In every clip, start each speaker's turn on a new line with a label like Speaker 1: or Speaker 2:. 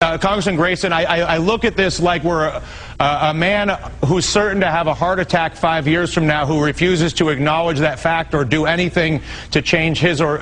Speaker 1: Congressman Grayson, I look at this like we're a man who's certain to have a heart attack 5 years from now, who refuses to acknowledge that fact or do anything to change his or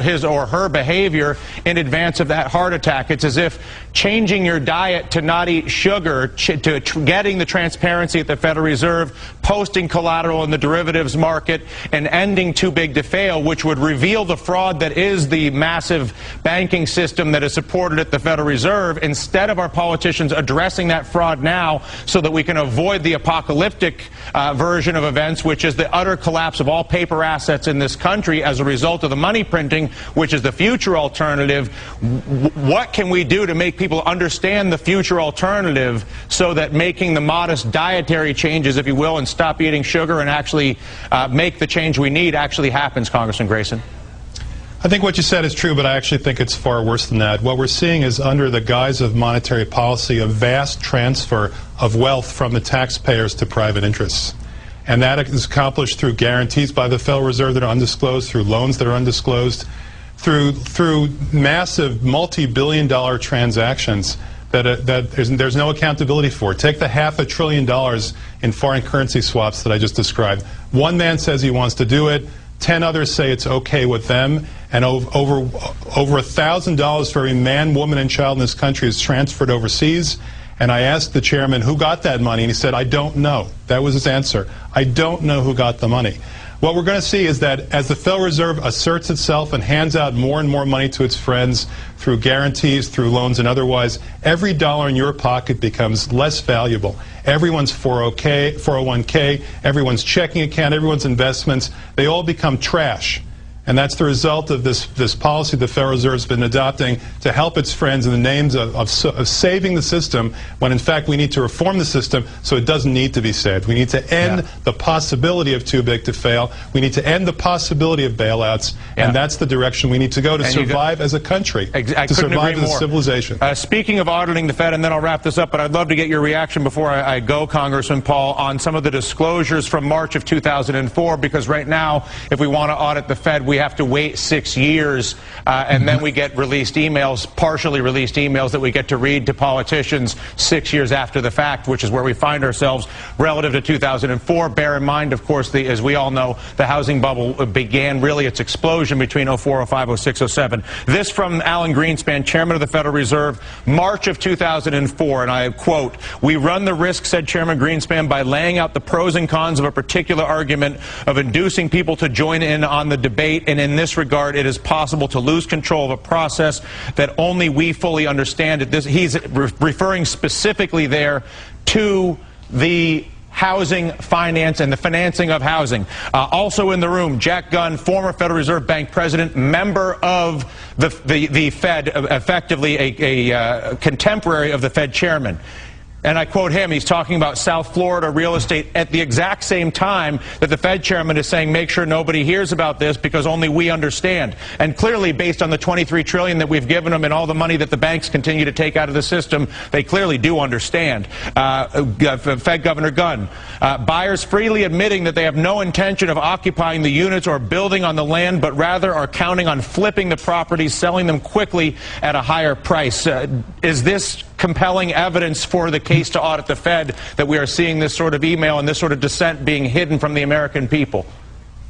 Speaker 1: her behavior in advance of that heart attack. It's as if changing your diet to not eat sugar, to getting the transparency at the Federal Reserve, posting collateral in the derivatives market, and ending too big to fail, which would reveal the fraud that is the massive banking system that is supported at the Federal Reserve, instead of our politicians addressing that fraud now so that we can avoid the apocalyptic version of events, which is the utter collapse of all paper assets in this country as a result of the money printing, which is the future alternative. What can we do to make people understand the future alternative so that making the modest dietary changes, if you will, and stop eating sugar and actually make the change we need actually happens, Congressman Grayson?
Speaker 2: I think what you said is true, but I actually think it's far worse than that. What we're seeing is, under the guise of monetary policy, a vast transfer of wealth from the taxpayers to private interests. And that is accomplished through guarantees by the Federal Reserve that are undisclosed, through loans that are undisclosed, through massive multi-billion-dollar transactions that there's no accountability for. Take the $500 billion in foreign currency swaps that I just described. One man says he wants to do it. 10 others say it's okay with them, and over $1,000 for every man, woman, and child in this country is transferred overseas. And I asked the chairman who got that money, and he said, I don't know. That was his answer. I don't know who got the money. What we're going to see is that as the Federal Reserve asserts itself and hands out more and more money to its friends through guarantees, through loans, and otherwise, every dollar in your pocket becomes less valuable. Everyone's 401k, everyone's checking account, everyone's investments, they all become trash. And that's the result of this policy the Federal Reserve has been adopting to help its friends in the names of saving the system, when in fact we need to reform the system so it doesn't need to be saved. We need to end the possibility of too big to fail. We need to end the possibility of bailouts, and that's the direction we need to go to survive as a country, to survive as a civilization.
Speaker 1: Speaking of auditing the Fed, and then I'll wrap this up, but I'd love to get your reaction before I go, Congressman Paul, on some of the disclosures from March of 2004, because right now, if we want to audit the Fed, we have to wait 6 years, and then we get released emails, partially released emails that we get to read to politicians 6 years after the fact, which is where we find ourselves relative to 2004. Bear in mind, of course, as we all know, the housing bubble began really its explosion between 04, 05, 06, 07. This from Alan Greenspan, chairman of the Federal Reserve, March of 2004, and I quote, "We run the risk," said Chairman Greenspan, "by laying out the pros and cons of a particular argument, of inducing people to join in on the debate, and in this regard, it is possible to lose control of a process that only we fully understand." He's referring specifically there to the housing finance and the financing of housing. Also in the room, Jack Gunn, former Federal Reserve Bank president, member of the Fed, effectively a contemporary of the Fed chairman. And I quote him, he's talking about South Florida real estate at the exact same time that the Fed chairman is saying, make sure nobody hears about this because only we understand. And clearly, based on the $23 trillion that we've given them and all the money that the banks continue to take out of the system, they clearly do understand. Fed Governor Gunn, buyers freely admitting that they have no intention of occupying the units or building on the land, but rather are counting on flipping the properties, selling them quickly at a higher price. Is this compelling evidence for the case to audit the Fed, that we are seeing this sort of email and this sort of dissent being hidden from the American people?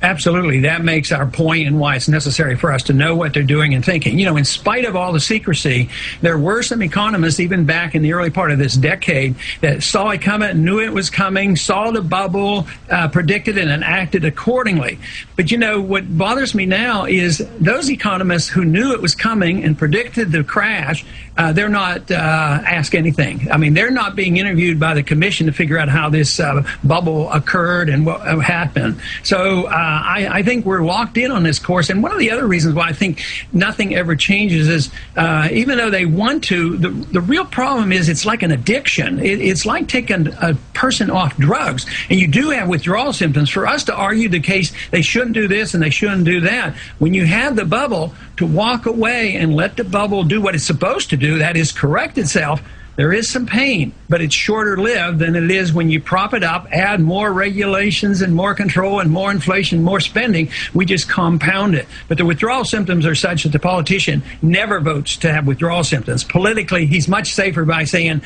Speaker 3: Absolutely. That makes our point and why it's necessary for us to know what they're doing and thinking. You know, in spite of all the secrecy, there were some economists, even back in the early part of this decade, that saw it coming, knew it was coming, saw the bubble, predicted it, and acted accordingly. But, you know, what bothers me now is those economists who knew it was coming and predicted the crash, they're not asked anything. I mean, they're not being interviewed by the commission to figure out how this bubble occurred and what happened. So I think we're locked in on this course. And one of the other reasons why I think nothing ever changes is even though they want to, the real problem is it's like an addiction. It's like taking a person off drugs. And you do have withdrawal symptoms. For us to argue the case, they shouldn't do this and they shouldn't do that. When you have the bubble, to walk away and let the bubble do what it's supposed to do, that is correct itself, There is some pain, but it's shorter lived than it is when you prop it up, add more regulations and more control and more inflation, more spending. We just compound it. But the withdrawal symptoms are such that the politician never votes to have withdrawal symptoms. Politically, he's much safer by saying,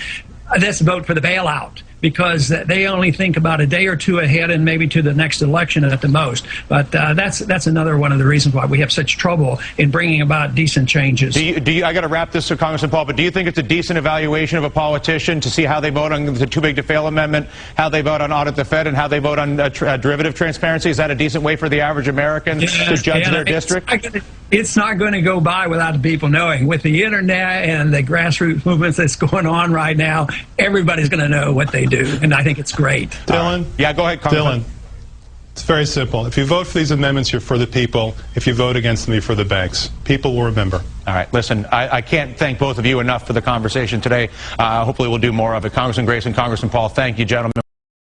Speaker 3: let's vote for the bailout, because they only think about a day or two ahead and maybe to the next election at the most. But that's another one of the reasons why we have such trouble in bringing about decent changes.
Speaker 1: I got to wrap this, Congressman Paul, but do you think it's a decent evaluation of a politician to see how they vote on the Too Big to Fail amendment, how they vote on audit the Fed, and how they vote on derivative transparency? Is that a decent way for the average American to judge their district?
Speaker 3: It's not going to go by without the people knowing. With the internet and the grassroots movements that's going on right now, everybody's going to know what they do, and I think it's great.
Speaker 2: Dylan?
Speaker 1: Yeah, go ahead, Congressman.
Speaker 2: Dylan, it's very simple. If you vote for these amendments, you're for the people. If you vote against them, you're for the banks. People will remember.
Speaker 1: All right, listen, I can't thank both of you enough for the conversation today. Hopefully we'll do more of it. Congressman Grayson, Congressman Paul, thank you, gentlemen.